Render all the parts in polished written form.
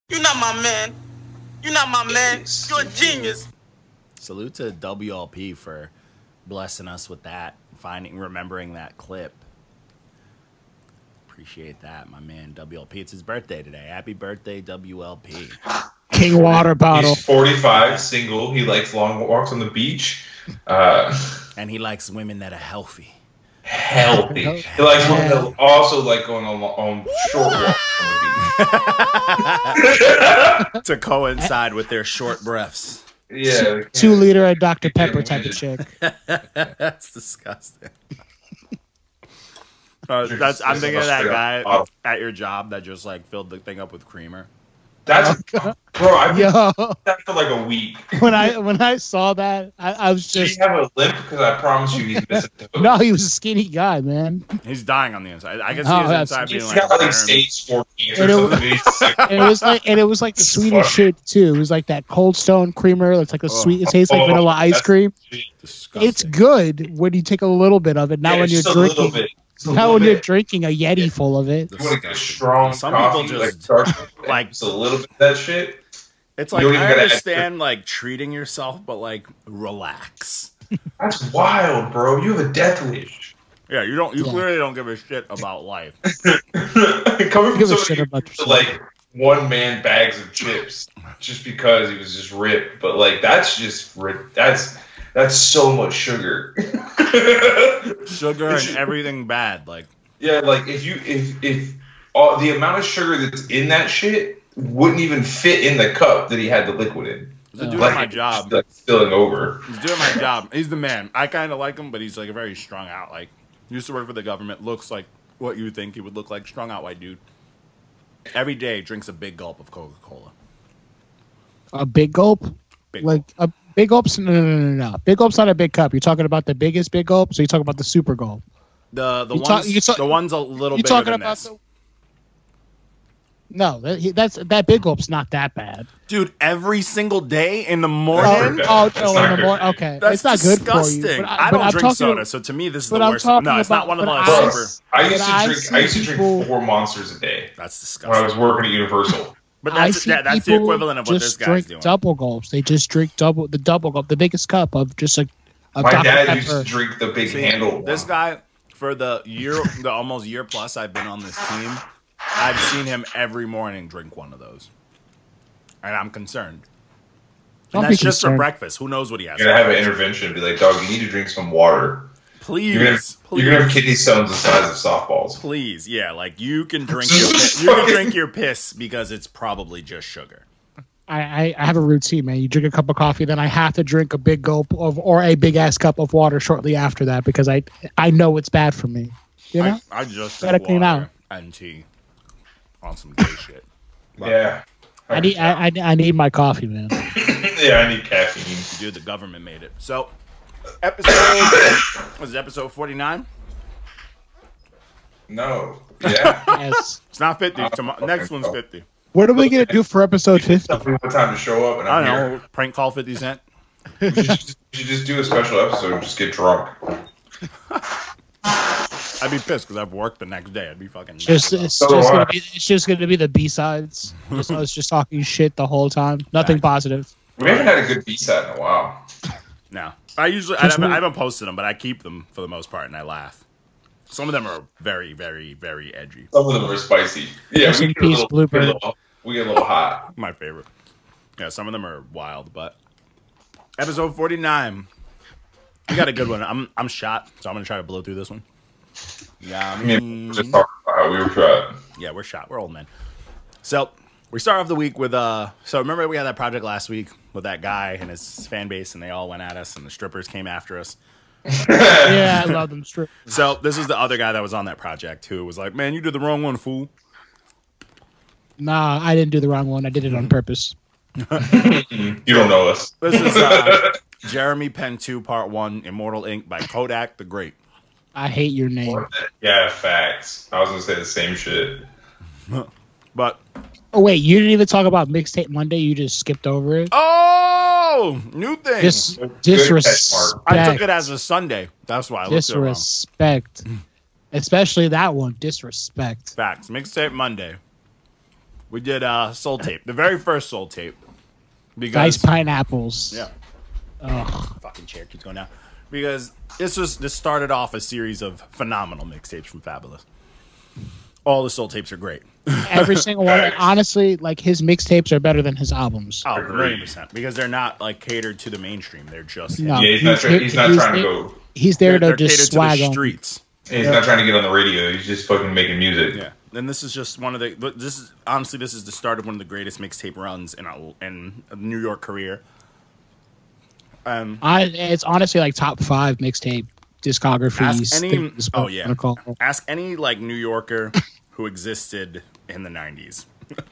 You're not my man. You're not my man. You're a genius. Salute to WLP for blessing us with that, remembering that clip. Appreciate that, my man. WLP. It's his birthday today. Happy birthday, WLP. King Water Bottle. He's 45, single. He likes long walks on the beach. And he likes women that are healthy. Healthy. He likes women that also like going on short walks on the beach. To coincide with their short breaths. Yeah. 2 liter of Dr. Pepper type of chick. That's disgusting. I'm thinking of that guy at your job that just like filled the thing up with creamer. That's bro. I've been that for like a week. When I saw that, I was just. Did he have a limp? Because I promise you, he's missing toes. No, he was a skinny guy, man. He's dying on the inside. I can see his inside being like. He's got like stage 4 cancer or something. And it was like the sweetest shit too. It was like that Cold Stone creamer. It's like a sweet. It tastes like vanilla ice cream. Disgusting. It's good when you take a little bit of it. Not when you're drinking. Not when you're drinking a Yeti full of it. You want to get a strong coffee, people just like just a little bit of that shit. It's like I understand like treating yourself, but like relax. That's wild, bro. You have a death wish. Yeah, you don't. You clearly don't give a shit about life. Coming from somebody who like 1-man bags of chips just because he was just ripped, but like that's so much sugar. Sugar and everything bad, like yeah, like if all the amount of sugar that's in that shit wouldn't even fit in the cup that he had the liquid in. He's doing my job. Like spilling over. He's doing my job. He's the man. I kind of like him, but he's like a very strung out. Like used to work for the government. Looks like what you would think he would look like. Strung out white dude. Every day drinks a big gulp of Coca-Cola. A big gulp? A big gulp's no. Big gulp's not a big cup. You're talking about the biggest big gulp, so you're talking about the super gulp. The one's a little bigger than this. That big gulp's not that bad. Dude, every single day in the morning? In the morning. Okay. That's it's not disgusting. Good for you. I don't drink soda, so to me this is the worst. No, it's not one of those. I used to drink 4 Monsters a day. That's disgusting. When I was working at Universal. But that's the equivalent of what this guy's doing. Double gulps. They just drink the double gulp, the biggest cup of just like. My dad used to drink the big handle. This guy, for the almost year plus I've been on this team, I've seen him every morning drink one of those, and I'm concerned. And that's just for breakfast. Who knows what he has? You're gonna have an intervention. Be like, dog, you need to drink some water. Please, you're gonna have kidney stones the size of softballs. Please, yeah, like you can drink your piss because it's probably just sugar. I have a routine, man. You drink a cup of coffee, then I have to drink a big gulp or a big ass cup of water shortly after that because I know it's bad for me. You know, I just gotta clean out and tea on some gay shit. But yeah, I need my coffee, man. Yeah, I need caffeine. Dude, the government made it. So. Episode 49? No. Yeah. Yes. It's not 50. Next one's 50. What are we going to do for episode 50? What time to show up? And I don't know. Prank call 50 Cent? You should just do a special episode and just get drunk. I'd be pissed because I've worked the next day. I'd be fucking it's just going to be the B-sides. Just us just talking shit the whole time. Nothing positive. We haven't had a good B-side in a while. No. I haven't posted them, but I keep them for the most part, and I laugh. Some of them are very, very, very edgy. Some of them are spicy. Yeah, we get a little hot. My favorite. Yeah, some of them are wild, but episode 49. We got a good one. I'm shot, so I'm gonna try to blow through this one. Yeah, just talking about how we were shot. Yeah, we're shot. We're old men. So we start off the week with so remember we had that project last week with that guy and his fan base, and they all went at us, and the strippers came after us. Yeah, I love them strippers. So this is the other guy that was on that project who was like, "Man, you did the wrong one, fool." Nah, I didn't do the wrong one. I did it on purpose. You don't know us. This is Jeremy Pen 2 Part 1, Immortal Inc. by KodacTheGreat. I hate your name. Yeah, facts. I was going to say the same shit. But... Oh, wait, you didn't even talk about Mixtape Monday? You just skipped over it? Oh! New thing. Disrespect. I took it as a Sunday. That's why I looked at it wrong. Disrespect. Especially that one. Disrespect. Facts. Mixtape Monday. We did Soul Tape, the very first Soul Tape. Because, Nice pineapples. Yeah. Ugh. Fucking chair keeps going down. Because this started off a series of phenomenal mixtapes from Fabulous. All the Soul Tapes are great. Every single one. Honestly, like his mixtapes are better than his albums. Oh, 1,000,000%. Because they're not like catered to the mainstream. They're just No, he's not trying to go. He's there they're to just catered swag to the on streets. He's not trying to get on the radio. He's just fucking making music. Yeah, and this is just one of the. This is honestly, this is the start of one of the greatest mixtape runs in a New York career. It's honestly like top 5 mixtape discographies. Ask any like New Yorker who existed in the 90s. I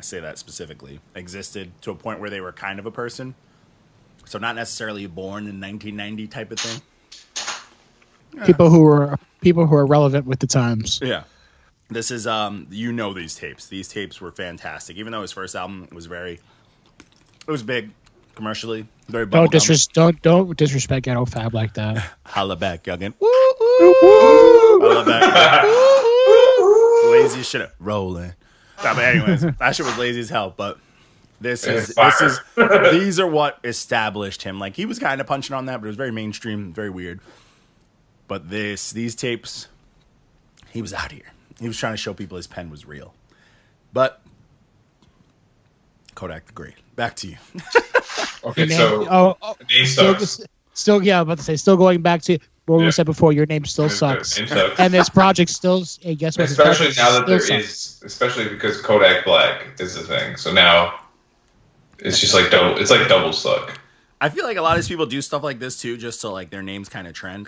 say that specifically. Existed to a point where they were kind of a person. So not necessarily born in 1990 type of thing. Yeah. People who are relevant with the times. Yeah. This is these tapes. These tapes were fantastic. Even though his first album was it was big commercially. Very don't disrespect Ghetto Fab like that. Holla back, youngin. Woo, woo. Holla back. Woo. Lazy shit. Rolling. No, but anyways, that shit was lazy as hell, but these are what established him. Like he was kind of punching on that, but it was very mainstream, very weird. But these tapes, he was out here. He was trying to show people his pen was real. But Kodak the Great, back to you. Okay, still about to say, still going back to what we said before, your name still sucks. And this project still, hey, guess what? Especially now that especially because Kodak Black is the thing. So now it's just like double. It's like double suck. I feel like a lot of these people do stuff like this too, just so like their names kind of trend.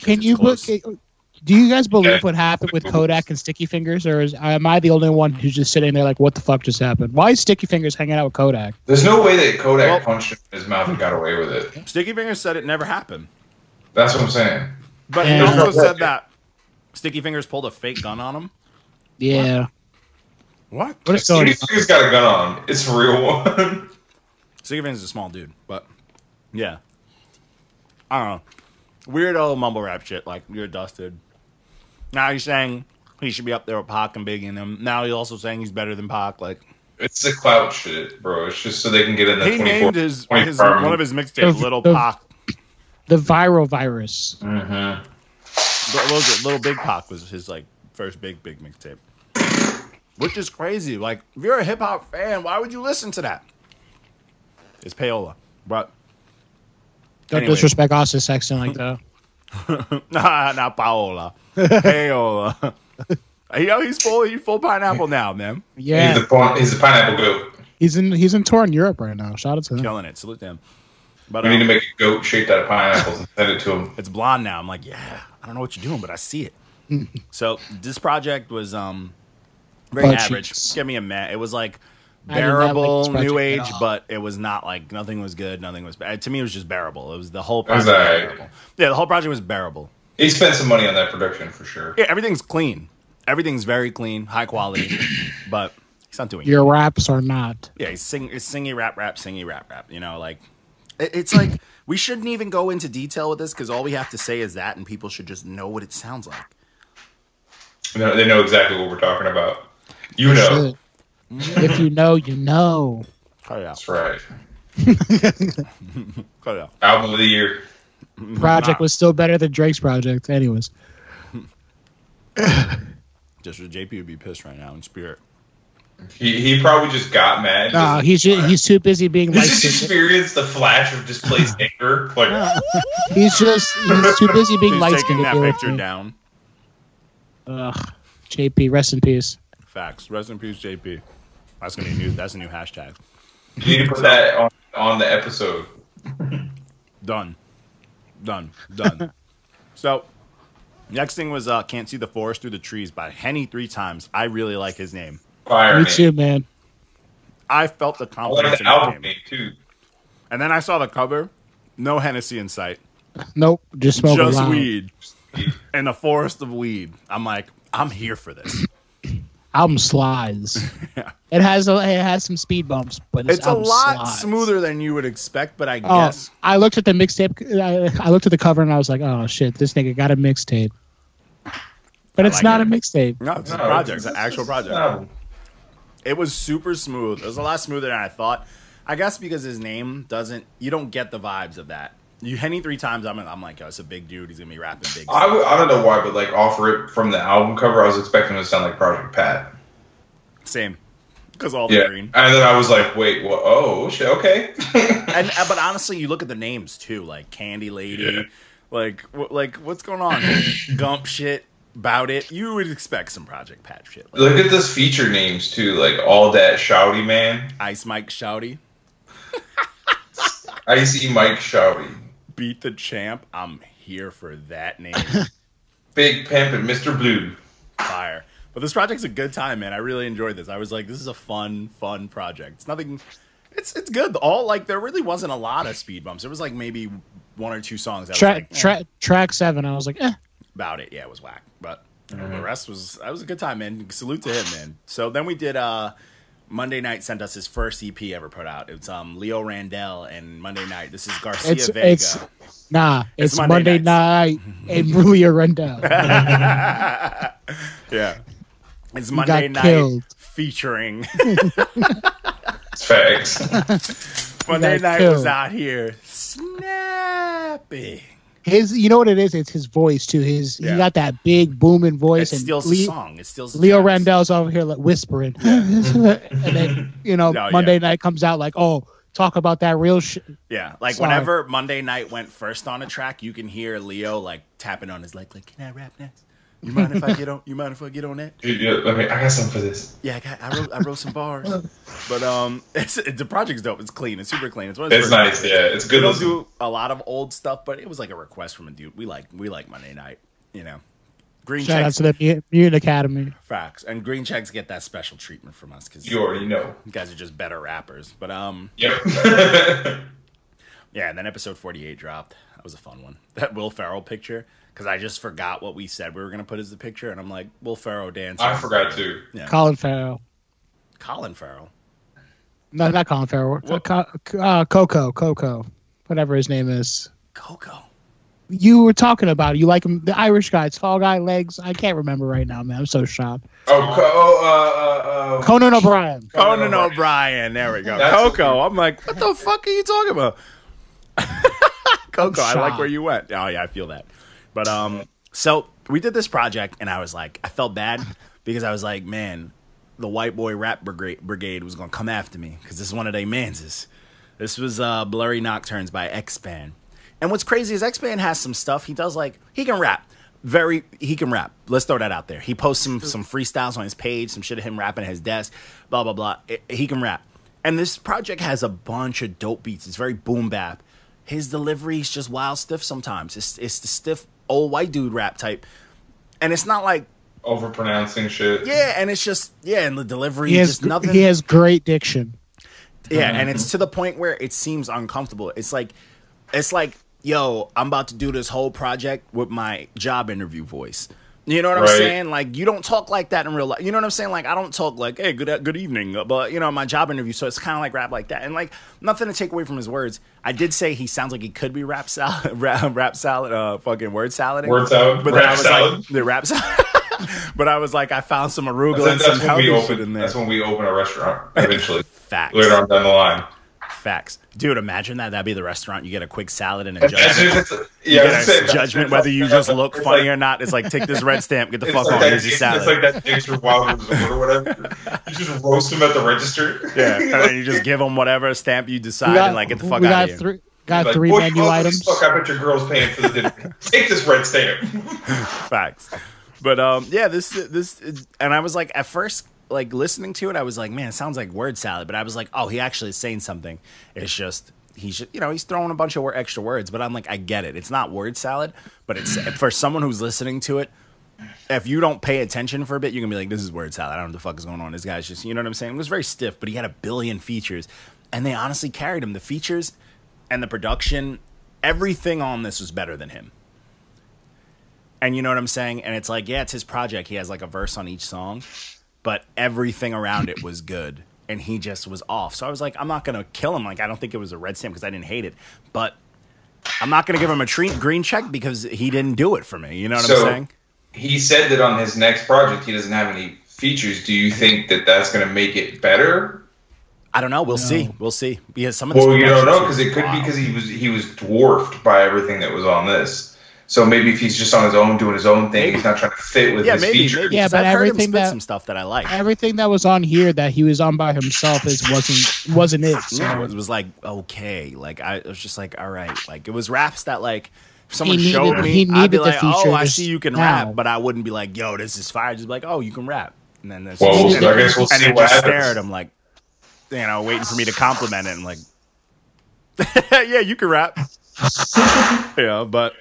Do you guys believe what happened with Kodak and Sticky Fingers, or am I the only one who's just sitting there like, what the fuck just happened? Why is Sticky Fingers hanging out with Kodak? There's no way that Kodak punched him in his mouth and got away with it. Sticky Fingers said it never happened. That's what I'm saying. But he also said that Sticky Fingers pulled a fake gun on him. Yeah. What? Sticky Fingers got a gun on him. It's a real one. Sticky Fingers is a small dude, but yeah. I don't know. Weird old mumble rap shit like you're Dustin. Now he's saying he should be up there with Pac and Biggie and them. Now he's also saying he's better than Pac. Like it's the clout shit, bro. It's just so they can get in the. He named one of his mixtapes Little Pac. The viral virus. Little Big Pac was his like first big mixtape, which is crazy. Like if you're a hip hop fan, why would you listen to that? It's payola, but don't disrespect Austin Sexton like that. Not Paola. Payola. He's full pineapple now, man. Yeah, he's a pineapple goat. He's in tour in Europe right now. Shout out to him. Killing it. Salute to him. But we need to make a goat shaped out of pineapples and send it to him. It's blonde now. I'm like, yeah, I don't know what you're doing, but I see it. So this project was very average. Give me a meh. It was like bearable, new age, but it was not like nothing was good, nothing was bad. To me, it was just bearable. It was the whole project was bearable. Yeah, the whole project was bearable. He spent some money on that production for sure. Yeah, everything's clean. Everything's very clean, high quality, but he's not doing your raps are not. Yeah, it's singy rap, singy rap. You know, like it's like we shouldn't even go into detail with this because all we have to say is that, and people should just know what it sounds like. No, they know exactly what we're talking about. You know. If you know, you know. Cut it out. That's right. Cut it out. Album of the year. Project was still better than Drake's project. Anyways. Just JP would be pissed right now in spirit. He probably just got mad. No, he's too busy being like. He just experienced the flash of displaced anger. Like he's too busy being light skinned. Taking that picture down. Ugh, JP, rest in peace. Facts, rest in peace, JP. That's gonna be new. That's a new hashtag. You need to put that on the episode. Done. So, next thing was "Can't See the Forest Through the Trees" by Henny 3 times. I really like his name. Me too, man. I felt the confidence in the name too. And then I saw the cover. No Hennessy in sight. Nope, just weed. And a forest of weed. I'm like, I'm here for this. Album slides. Yeah. It has some speed bumps, but it's a lot smoother than you would expect. But I guess I looked at the mixtape. I looked at the cover and I was like, oh shit, this nigga got a mixtape. But it's not a mixtape. No, it's a project. It's an actual project. It was super smooth. It was a lot smoother than I thought. I guess because his name doesn't, you don't get the vibes of that. You Henny 3 times, I'm like, oh, it's a big dude. He's gonna be rapping big. I don't know why, but like off rip from the album cover, I was expecting it to sound like Project Pat. Same, because all the green. And then I was like, wait, what? Oh shit, okay. But honestly, you look at the names too, like Candy Lady, like what's going on? Gump shit. About it, you would expect some Project Pat shit. Like look at those feature names too, like All That Shouty Man, Ice Mike Shouty, Icy Mike Shouty, Beat the Champ. I'm here for that name. Big Pimp and Mr. Blue. Fire. But this project's a good time, man. I really enjoyed this. I was like, this is a fun project. It's nothing. It's good. All like there really wasn't a lot of speed bumps. There was like maybe 1 or 2 songs. That track 7. I was like, about it. Yeah, it was whack. But the rest was a good time, man. Salute to him, man. So then we did Monday Night sent us his first EP ever put out. It's Leo Randell and Monday Night. This is Garcia Vega. It's Monday Night and Leo Randell. Yeah. It's Monday Night killed. Featuring Facts. Monday Night was out here snapping. You know what it is? It's his voice too. He got that big booming voice. It steals the song. It steals the Leo Randell's over here like whispering, and then Monday Night comes out like, oh, talk about that real shit. Yeah, like whenever Monday Night went first on a track, you can hear Leo like tapping on his leg, like, can I rap next? You mind if I get on? You mind if I get on that? Yeah, I got something for this. Yeah, I wrote some bars. But the project's dope. It's clean. It's super clean. It's nice. Yeah, it's good. We don't do a lot of old stuff, but it was like a request from a dude. We like Monday Night. You know, Green Shout Checks. out to the Mutant Academy. Facts. And Green Checks get that special treatment from us because you already know. You guys are just better rappers. But Yep. Yeah. And then episode 48 dropped. That was a fun one. That Will Ferrell picture. Because I just forgot what we said we were going to put as the picture. And I'm like, Will Ferrell dancing. I forgot too. Yeah. Colin Farrell. No, not Colin Farrell. Coco. Whatever his name is. Coco. You were talking about it. You like him, the Irish guy, tall guy, legs. I can't remember right now, man. I'm so shocked. Conan O'Brien. Conan O'Brien. There we go. Coco. I'm like, what the fuck are you talking about? Coco, I like where you went. Oh, yeah, I feel that. But so we did this project, and I was like, I felt bad because I was like, man, the white boy rap brigade was gonna come after me because this is one of their manses. This was Blurry Nocturnes by Ekspan. And what's crazy is Ekspan has some stuff. He does like he can rap. He can rap. Let's throw that out there. He posts some freestyles on his page, some shit of him rapping at his desk, blah blah blah. He can rap. And this project has a bunch of dope beats. It's very boom bap. His delivery is just wild stiff sometimes. It's the stiff old white dude rap type, and it's not like overpronouncing shit. Yeah, and it's just and the delivery is just nothing. He has great diction. Yeah, and it's to the point where it seems uncomfortable. It's like, yo, I'm about to do this whole project with my job interview voice. You know what I'm saying? Like, you don't talk like that in real life. You know what I'm saying? Like, I don't talk like, hey, good evening. But, you know, my job interview, so it's kind of like rap like that. And, like, nothing to take away from his words. I did say he sounds like he could be rap salad, fucking word salad. Word salad? But rap salad? Like, the rap salad. But I was like, I found some arugula and some healthy shit in there. That's when we open a restaurant, eventually. Facts. Later on down the line. Facts. Dude, imagine that. That'd be the restaurant. You get a quick salad and a judgment. You get a judgment whether you just look funny or not. It's like, take this red stamp, get the fuck on. Here's your salad. It's like that Dexter Wild Resort or whatever. You just roast them at the register. Yeah, and then you just give them whatever stamp you decide and like get the fuck out of here. Got like, 3 menu items. Fuck, I bet your girl's paying for the dinner. Take this red stamp. Facts. But yeah, this and I was like, at first, like listening to it, I was like, man, it sounds like word salad. But I was like, oh, he actually is saying something. It's just he's throwing a bunch of extra words. But I'm like, I get it. It's not word salad, but it's for someone who's listening to it. If you don't pay attention for a bit, you're gonna be like, this is word salad. I don't know what the fuck is going on. This guy's just, you know what I'm saying? It was very stiff, but he had 1 billion features, and they honestly carried him. The features and the production, everything on this was better than him. And you know what I'm saying? And it's like, yeah, it's his project. He has like a verse on each song, but everything around it was good. And he just was off. So I was like, I'm not going to kill him. Like, I don't think it was a red stamp because I didn't hate it. But I'm not going to give him a green check because he didn't do it for me. You know what I'm saying? He said that on his next project, he doesn't have any features, do you think that that's going to make it better? I don't know. We'll see. We'll see. Because some of you don't know because it could be because he was dwarfed by everything that was on this. So maybe if he's just on his own doing his own thing, he's not trying to fit with his features. Maybe. Yeah, but I've heard him spit some stuff that I like. Everything that was on here that he was on by himself wasn't it. So. Yeah, it was like okay. Like I was just like all right. Like it was raps that like if someone showed me, I'd be like, oh, I see you can rap, but I wouldn't be like, yo, this is fire. Just be like, oh, you can rap, and then I guess we'll see what happens. Stare at him like, waiting for me to compliment it. I'm like, yeah, you can rap. But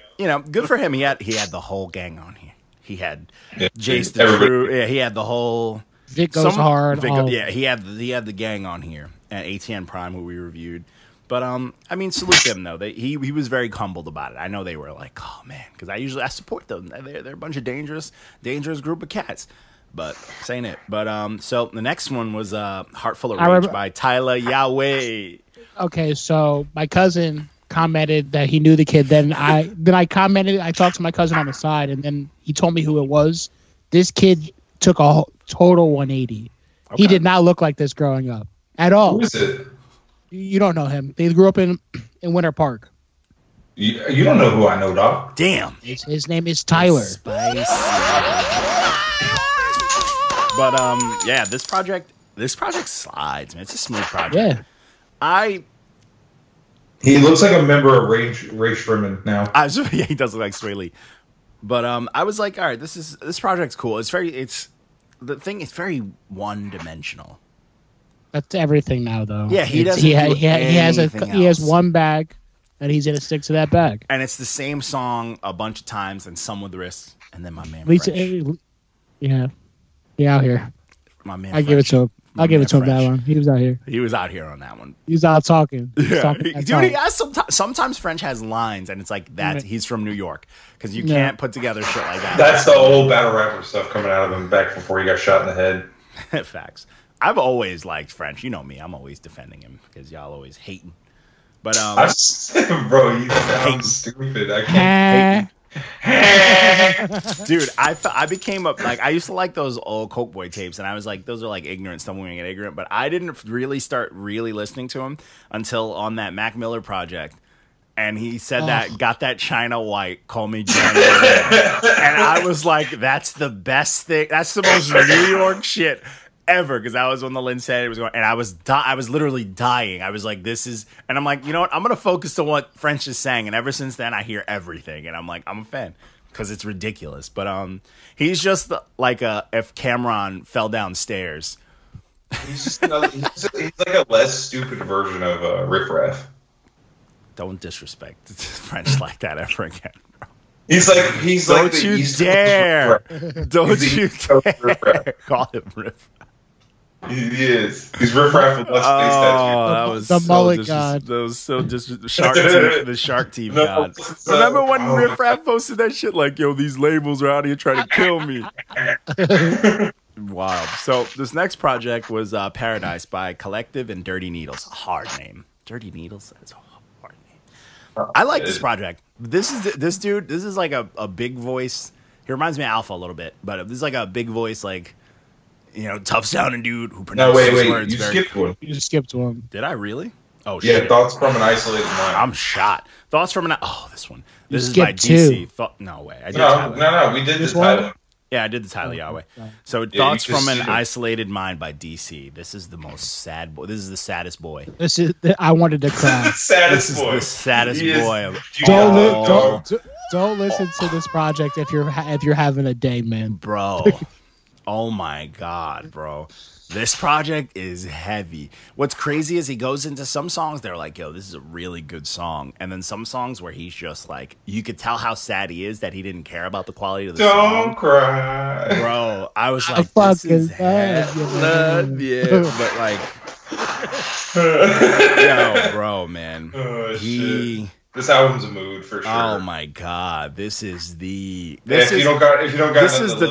good for him. He had the whole gang on here. He had Jace the True. Yeah, he had the whole Vic goes hard. He had the gang on here at ATN Prime who we reviewed. But I mean, salute to him though. He was very humbled about it. I know they were like, oh man, because I support them. They're a bunch of dangerous group of cats. But saying it. But so the next one was Heart Full of Rage by Tyla, Yaweh. Okay, so my cousin commented that he knew the kid. Then I commented. I talked to my cousin on the side, and then he told me who it was. This kid took a total 180. Okay. He did not look like this growing up at all. Who is it? You don't know him. They grew up in Winter Park. You don't know who I know, dog. Damn. His name is Tyler. Spicy. But yeah, this project slides, man. It's a smooth project. Yeah. He looks like a member of Ray Sherman now. Yeah, he does look like Sway Lee. But I was like, all right, this project's cool. It's very one dimensional. That's everything now, though. Yeah, he has one bag, and he's gonna stick to that bag. And it's the same song a bunch of times, and some with risks, and then my man. Yeah, out here. My man. I give it to him. I'll give it to him that one. He was out here. He was out here on that one. He was out talking. He has sometimes French has lines, and it's like that. He's from New York because you can't put together shit like that. That's the old battle rapper stuff coming out of him back before he got shot in the head. Facts. I've always liked French. You know me. I'm always defending him because y'all always hating. But bro, you sound stupid. I can't. Dude, I became I used to like those old Coke Boy tapes, and I was like, those are like ignorant stuff when we get ignorant. But I didn't really start listening to him until on that Mac Miller project, and he said that got that China White, call me Johnny, and I was like, that's the best thing. That's the most New York shit ever, because that was when the Lynn said it was going, and I was literally dying. I was like, this is, and I'm like, you know what? I'm gonna focus on what French is saying, and ever since then, I hear everything, and I'm like, I'm a fan because it's ridiculous. But he's just like if Cameron fell downstairs. He's like a less stupid version of Riff Raff. Don't disrespect French like that ever again, bro. He's don't like you dare! Don't you dare call him Riff. He is. He's Riff Raff with less face tattoo. That was the mullet god. That was so the Shark Team god. Remember when Riff Raff posted that shit like, yo, these labels are out here trying to kill me. Wild. So this next project was Paradise by Kollectiv and Dirty Needles. Hard name. Dirty Needles? That's a hard name. I like this project. This is like a big voice. He reminds me of Alpha a little bit, but this is like a big voice, like, tough sounding dude who pronounces words. You skipped one. You just skipped one. Did I really? Oh, yeah, shit. Thoughts from an Isolated Mind. I'm shot. Thoughts from an... Oh, this one. This is by DC. No way. I did no. We did this one. Yeah, I did the Tyla, Yaweh. So, Thoughts from an Isolated Mind by DC. This is the most sad boy. This is the saddest boy. I wanted to cry. Saddest this boy. Is the saddest boy of Don't listen to this project if you're having a day, man. Bro. Oh my God, bro. This project is heavy. What's crazy is he goes into some songs, they're like, yo, this is a really good song. And then some songs where he's just like, you could tell how sad he is that he didn't care about the quality of the song. Don't cry. Bro, I was like, this is yeah, but like, yo, bro, man. Oh, shit. This album's a mood for sure. Oh my God, this is the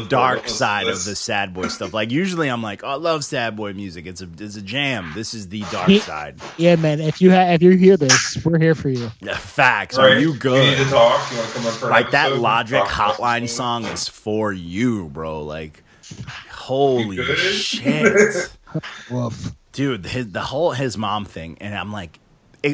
dark side of the sad boy stuff. Like usually I'm like, oh, I love sad boy music. It's a jam. This is the dark side. Yeah, man. If you hear this, we're here for you. Yeah, facts. Right. Are you good? You need to talk. You want to come up for like that Logic Hotline song is for you, bro. Like, Holy shit. Woof. Dude, his mom thing, and I'm like,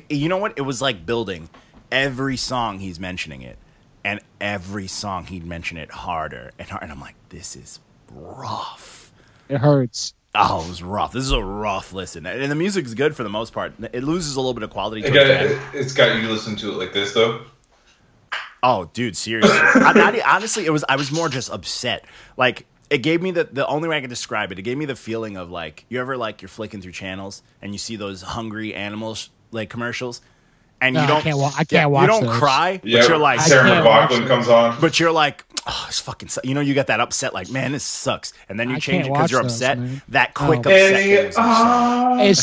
you know what? It was like building. Every song he's mentioning it, and every song he'd mention it harder and harder. And I'm like, this is rough. It hurts. Oh, it was rough. This is a rough listen. And the music's good for the most part. It loses a little bit of quality. It's got you to listen to it like this, though? Oh, dude, seriously. Honestly, I was more just upset. Like, it gave me the only way I can describe it. It gave me the feeling of like, you ever like you're flicking through channels and you see those hungry animals like commercials, and you don't. I can't watch. You don't those. cry, but you're like Sarah McLachlan comes on. But you're like, oh, it's fucking. You get that upset, like, man, this sucks, and then you change it because you're upset. Man. That quick upset. As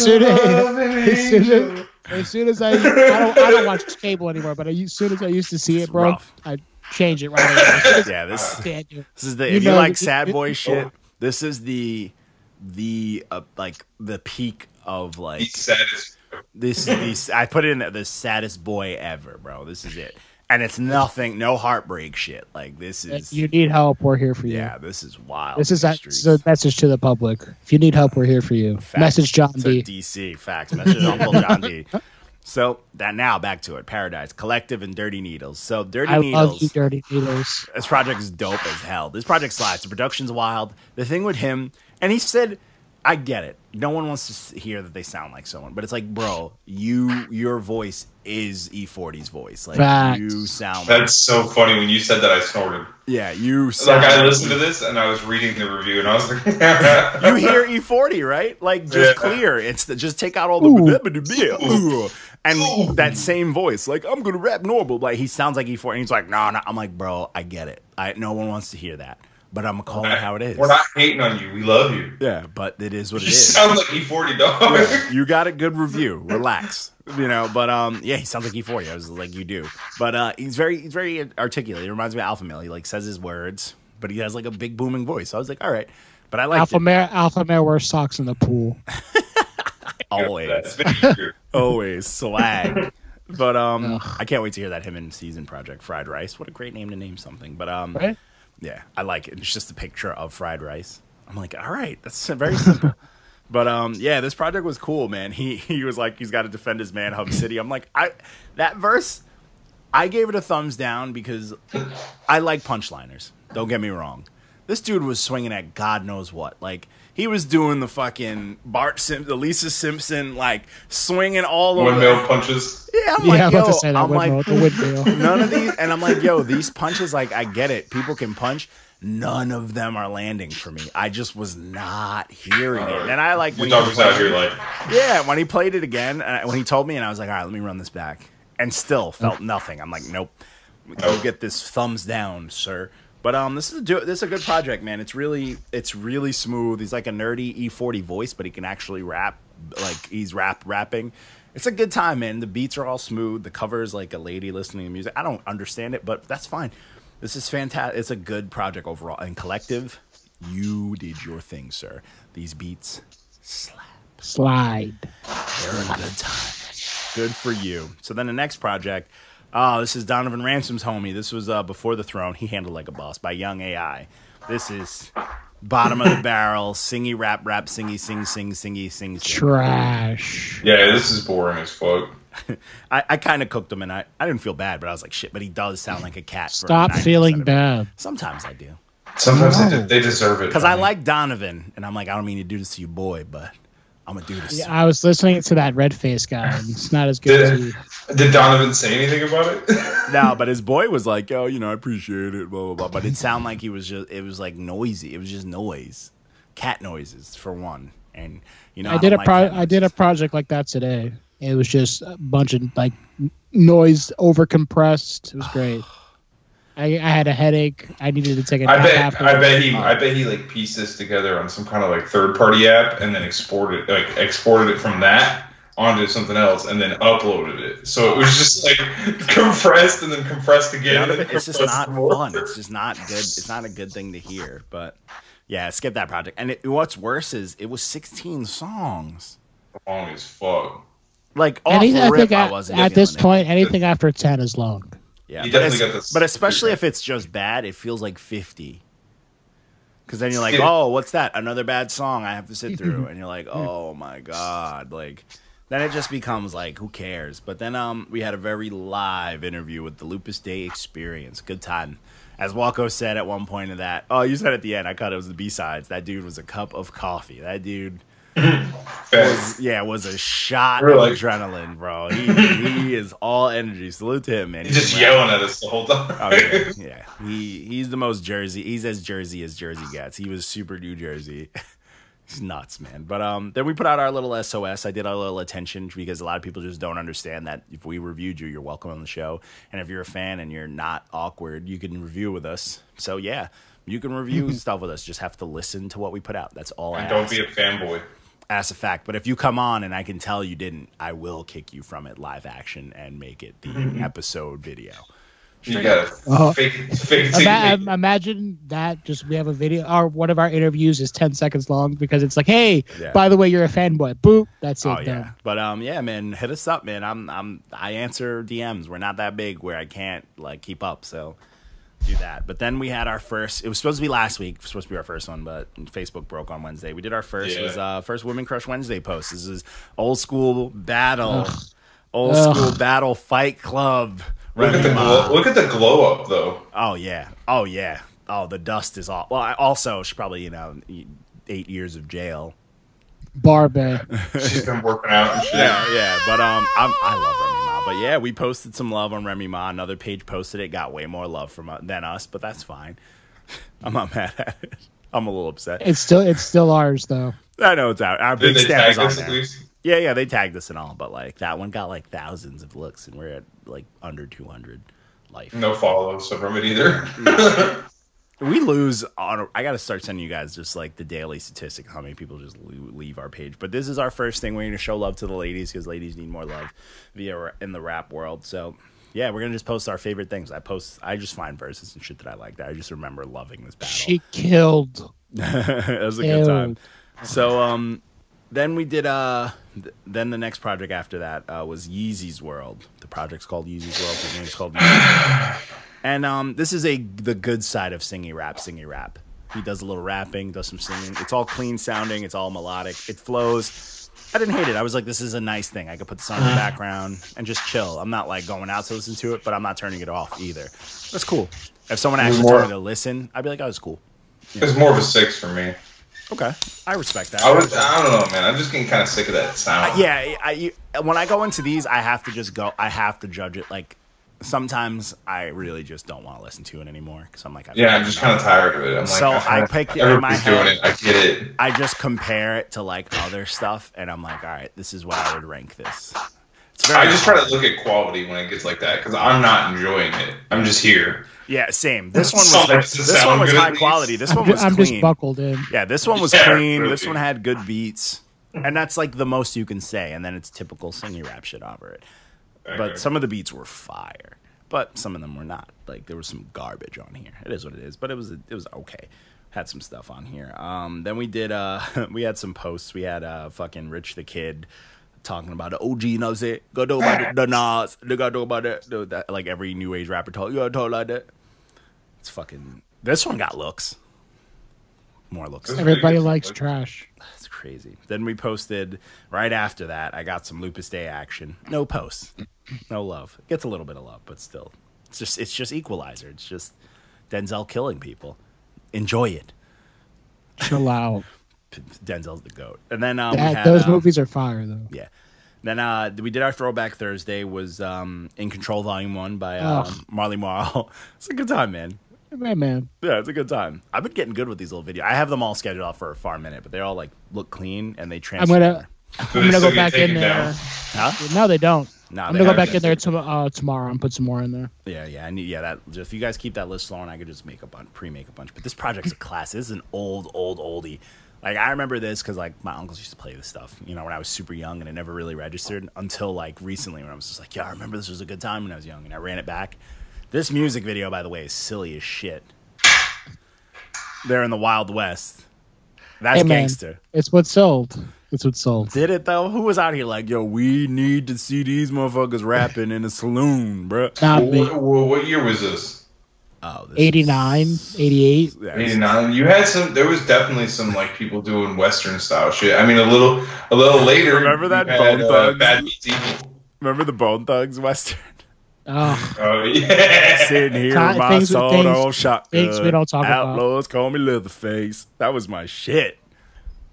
soon as I don't watch cable anymore, but as soon as I used to see it, bro, rough. I change it right away. Yeah, this is the if you like sad boy shit. This is the like the peak of like the saddest. This is I put it in the saddest boy ever, bro. This is it, and it's nothing, no heartbreak shit. Like this is. You need help, we're here for you. Yeah, this is wild. This is a message to the public. If you need help, we're here for you. Facts. Message John D. DC. Facts. Message Uncle John D. So now back to it. Paradise, Kollectiv, and Dirty Needles. So Dirty Needles. I love you, Dirty Needles. This project is dope as hell. This project slides. The production's wild. The thing with him, and he said, I get it. No one wants to hear that they sound like someone, but it's like, bro, your voice is E40's voice. Like Facts. You sound. That's so funny. When you said that, I snorted. Yeah, you sound. Like I listened to this and I was reading the review and I was like, you hear E40, right? Like just clear. It's just take out all the and that same voice. Like I'm gonna rap normal. Like he sounds like E40. And he's like, no. I'm like, bro, I get it. No one wants to hear that. But I'm calling it how it is. We're not hating on you. We love you. Yeah, but it is what it is. You sound like E40, dog. Yeah, you got a good review. Relax. But yeah, he sounds like E40. I was like, you do. But he's very articulate. He reminds me of Alpha Male. He like says his words, but he has like a big booming voice. So I was like, all right. But I like Alpha Male wears socks in the pool. Always swag. But I can't wait to hear that him and Season project, Fried Rice. What a great name to name something. But right? Yeah, I like it. It's just a picture of fried rice. I'm like, all right, that's very simple. But yeah, this project was cool, man. He was like, he's got to defend his man, Hub City. I'm like, that verse, I gave it a thumbs down because I like punchliners. Don't get me wrong. This dude was swinging at God knows what. Like, he was doing the fucking the Lisa Simpson, like, swinging all over. Windmill punches. Yeah, I'm like, yo, I'm like, none of these, and I'm like, yo, these punches, like, I get it. People can punch. None of them are landing for me. I just was not hearing it. And I like when when he played it again, when he told me, and I was like, all right, let me run this back. And still felt nothing. I'm like, nope. Go get this thumbs down, sir. But this is a good project, man. It's really smooth. He's like a nerdy E40 voice, but he can actually rap. Like he's rapping. It's a good time, man. The beats are all smooth. The cover is like a lady listening to music. I don't understand it, but that's fine. This is fantastic. It's a good project overall. And Kollectiv, you did your thing, sir. These beats slide. They're a good time. Good for you. So then the next project. Oh, this is Donovan Ransom's homie. This was Before the Throne. He handled like a boss by Young AI. This is bottom of the barrel, singy rap, singy, sing. Trash. Yeah, this is boring as fuck. I kind of cooked him, and I didn't feel bad, but I was like, shit, but he does sound like a cat. Stop feeling bad. Sometimes I do. Sometimes they deserve it. Because I like Donovan, and I'm like, I don't mean to do this to you, boy, but I'm going to do this. Yeah, I was listening to that red face guy, and it's not as good as you. Did Donovan say anything about it? No, but his boy was like, oh, I appreciate it, blah, blah, blah. But it sounded like it was like noisy. It was just noise. Cat noises, for one. And, I did a project like that today. It was just a bunch of like noise over compressed. It was great. I had a headache. I needed to take a nap. I bet he like pieced this together on some kind of like third party app and then exported it from that onto something else and then uploaded it. So it was just like compressed and then compressed again. It's just not fun. It's just not good. It's not a good thing to hear. But yeah, skip that project. And what's worse is it was 16 songs. Long as fuck. Like off rip, I wasn't at this point. Anything after 10 is long. Yeah, but especially if it's just bad, it feels like 50. Because then you're like, oh, what's that? Another bad song I have to sit through. And you're like, oh, my God. Like, then it just becomes like, who cares? But then we had a very live interview with the Lupus Day Experience. Good time. As Walko said at one point of that, oh, you said at the end, I thought it was the B-sides. That dude was a cup of coffee. That dude was a shot of adrenaline, bro. He is all energy. Salute to him, man. He's just yelling at us the whole time. Oh, yeah. He's the most Jersey. He's as Jersey gets. He was super New Jersey. He's nuts, man. But then we put out our little SOS. I did our little attention because a lot of people just don't understand that if we reviewed you, you're welcome on the show. And if you're a fan and you're not awkward, you can review with us. So, yeah, you can review stuff with us. Just have to listen to what we put out. That's all I ask. Don't be a fanboy. That's a fact. But if you come on and I can tell you didn't, I will kick you from it live action and make it the episode video. You gotta fake it. Imagine that we have a video, or one of our interviews is 10 seconds long because it's like, hey, by the way, you're a fanboy. Boop. That's it. Yeah. But yeah, man, hit us up, man. I answer DMs. We're not that big where I can't like keep up, so do that. But then we had our first. It was supposed to be last week. It was supposed to be our first one, but Facebook broke on Wednesday. We did our first. It was first Women Crush Wednesday post. This is old school battle, battle Fight Club. Look at the glow up, though. Oh, yeah. Oh, the dust is off. Well, also, she probably, 8 years of jail. Barbe. She's been working out and shit. Yeah. But I love Remy Ma. But, yeah, we posted some love on Remy Ma. Another page posted it. Got way more love than us, but that's fine. I'm not mad at it. I'm a little upset. It's still ours, though. I know it's out. Our big stamp is on there. At least? Yeah, they tagged us and all, but like that one got like thousands of looks, and we're at like under 200 life. No follows from it either. We lose on. I got to start sending you guys just like the daily statistic, how many people just leave our page. But this is our first thing. We're going to show love to the ladies because ladies need more love in the rap world. So yeah, we're going to just post our favorite things. I just find verses and shit that I like. That I just remember loving this battle. She killed. It was a good time. So then we did then the next project after that was Yeezy's World. The project's called Yeezy's World. His name's called Yeezy's World. And this is the good side of singy rap. He does a little rapping, does some singing. It's all clean sounding. It's all melodic. It flows. I didn't hate it. I was like, this is a nice thing. I could put this on in the background and just chill. I'm not like going out to listen to it, but I'm not turning it off either. That's cool. If someone actually told me to listen, I'd be like, oh, it's cool. It's more of a 6 for me. Okay, I respect that. I don't know, man. I'm just getting kind of sick of that sound. When I go into these, I have to just go. I have to judge it. Like sometimes I really just don't want to listen to it anymore because I'm like, I'm just kind of tired of it. I pick it in my head. I get it. I just compare it to like other stuff, and I'm like, all right, this is what I would rank this. I just try to look at quality when it gets like that because I'm not enjoying it. I'm just here. Yeah, same. This one was high quality. This one was clean. I'm just buckled in. Yeah, this one was clean. Really. This one had good beats. And that's like the most you can say. And then it's typical singy rap shit over it. Okay. But some of the beats were fire. But some of them were not. Like there was some garbage on here. It is what it is. But it was okay. Had some stuff on here. Then we did we had some posts. We had fucking Rich the Kid talking about the OG, you know what I'm saying? Go do about the Nas. They gotta do about that. Like every new age rapper talk. You gotta talk like that. It's fucking. This one got looks. More looks. Everybody likes trash. That's crazy. Then we posted right after that. I got some Lupus Day action. No posts. No love. It gets a little bit of love, but still, it's just Equalizer. It's just Denzel killing people. Enjoy it. Chill out. Denzel's the GOAT. And then those movies are fire though. Yeah. Then we did our Throwback Thursday. Was In Control Volume 1 by Marley Marl. It's a good time, man. Man. Yeah, it's a good time. I've been getting good with these little videos. I have them all scheduled out for a far minute, but they all like look clean and they transfer. I'm gonna go back in there. Huh? No, they don't. No, I'm gonna go back in there tomorrow and put some more in there. Yeah. I need that. If you guys keep that list long, I could just pre-make a bunch. But this project's a class. This is an oldie. Like I remember this because like my uncles used to play this stuff, when I was super young, and it never really registered until like recently when I was just like, I remember this was a good time when I was young, and I ran it back. This music video, by the way, is silly as shit. They're in the Wild West. That's gangster. It's what sold. Did it though? Who was out here like, yo, we need to see these motherfuckers rapping in a saloon, bro? What year was this? Oh, 89, 88. Yeah, 89. You had some. There was definitely some like people doing Western style shit. I mean, a little later. Remember that had, Bone Thugs? Bad Beats Evil. Remember the Bone Thugs Western? Oh yeah. Sitting here with my sword on shotgun. Things we don't talk about. Outlaws call me Leatherface. That was my shit.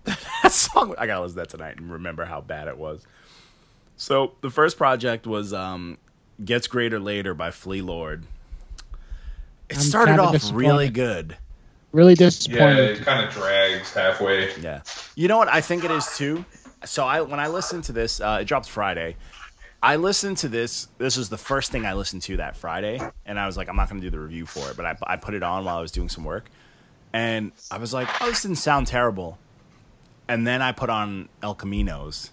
That song, I gotta listen to that tonight and remember how bad it was. So the first project was Gets Greater Later by Flea Lord. It started off really good. Really Yeah, disappointed. it kind of drags halfway. Yeah. You know what I think it is too? So when I listened to this, it dropped Friday. I listened to this. This was the first thing I listened to that Friday. And I was like, I'm not going to do the review for it. But I put it on while I was doing some work. And I was like, oh, this didn't sound terrible. And then I put on El Camino's.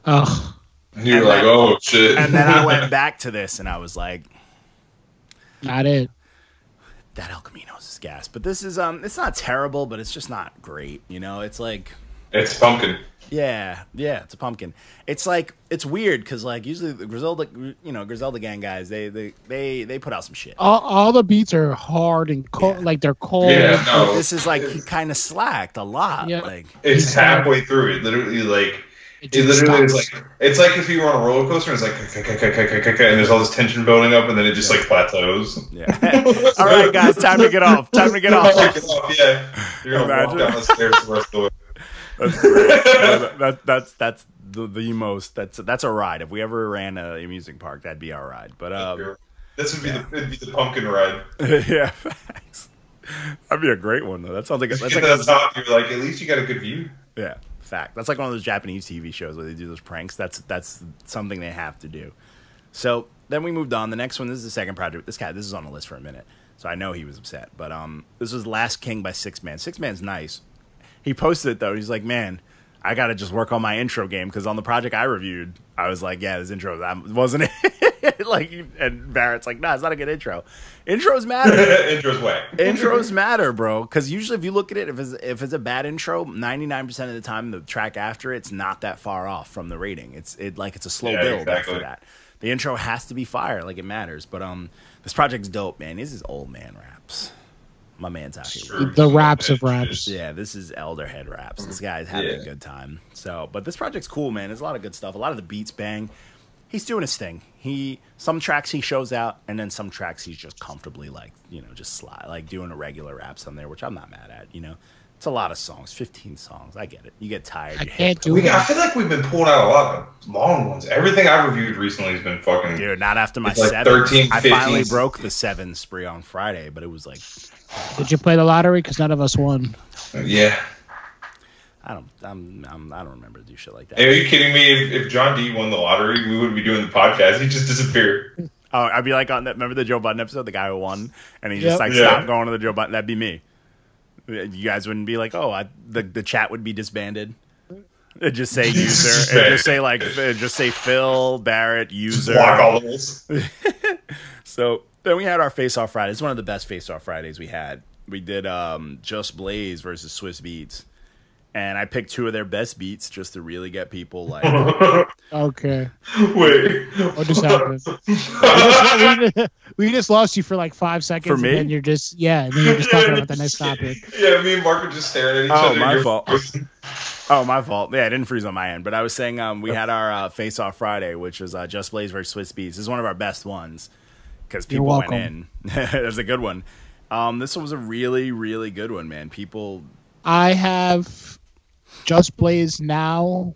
Oh. And you're like, oh, shit. And then I went back to this and I was like, not it. That El Camino's is gas. But this is, it's not terrible, but it's just not great. You know, it's like. It's pumpkin. Yeah, it's a pumpkin. It's like it's weird because like usually the Griselda gang guys they put out some shit. All the beats are hard and cold, like they're cold. Yeah, no. This is like he kind of slacked a lot. Yeah. Like It's halfway through. It literally like it literally is like it's like if you were on a roller coaster and it's like and there's all this tension building up and then it just like plateaus. Yeah. All right, guys, time to get off. Time to get off. Yeah, you're gonna walk down the stairs the rest of the way. That's great. That's the most. That's a ride. If we ever ran a amusement park, that'd be our ride. But this would be it'd be the pumpkin ride. Yeah, facts. That'd be a great one though. That sounds like that's like the top. You're like, at least you got a good view. Yeah, fact. That's like one of those Japanese TV shows where they do those pranks. That's something they have to do. So then we moved on. The next one. This is the second project. This is on the list for a minute, so I know he was upset. But this was Last King by Sixman. Sixman's nice. He posted it, though. He's like, man, I got to just work on my intro game because on the project I reviewed, I was like, yeah, this intro wasn't it? Like, and Barrett's like, nah, it's not a good intro. Intros matter. Intros whack. Intros matter, bro. Because usually if you look at it, if it's a bad intro, 99% of the time, the track after it's not that far off from the rating. It's a slow build after that. The intro has to be fire. Like, it matters. But this project's dope, man. This is old man raps. My man's out here. The raps of raps. Yeah, this is Elderhead raps. This guy's having a good time. So, but this project's cool, man. There's a lot of good stuff. A lot of the beats bang. He's doing his thing. Some tracks he shows out, and then some tracks he's just comfortably just slide, like doing a regular raps on there, which I'm not mad at. You know, it's a lot of songs, 15 songs. I get it. You get tired. I can't do it. I feel like we've been pulling out a lot of long ones. Everything I've reviewed recently has been fucking. Dude, not after my like 7. 13, I 15. finally broke the 7 spree on Friday, but it was like. Did you play the lottery? Because none of us won. Yeah. I don't remember to do shit like that. Hey, are you kidding me? If John D won the lottery, we wouldn't be doing the podcast. He'd just disappear. Oh, I'd be like on that. Remember the Joe Budden episode, the guy who won, and he just stopped going to the Joe Budden. That'd be me. You guys wouldn't be like, oh, the chat would be disbanded. It'd just say user. It'd just say Phil Barrett user. Block all those. So then we had our Face Off Friday. It's one of the best Face Off Fridays we had. We did Just Blaze versus Swiss Beats. And I picked 2 of their best beats just to really get people like. Okay. Wait. What just happened? we just lost you for like 5 seconds. For me? And then you're just and then you're just talking about the next topic. Yeah, me and Mark were just staring at each other. My fault. Oh, my fault. Yeah, I didn't freeze on my end. But I was saying we had our Face Off Friday, which was Just Blaze versus Swiss Beats. This is one of our best ones because people went in. It was a good one. This one was a really, really good one, man. I have Just Blaze now,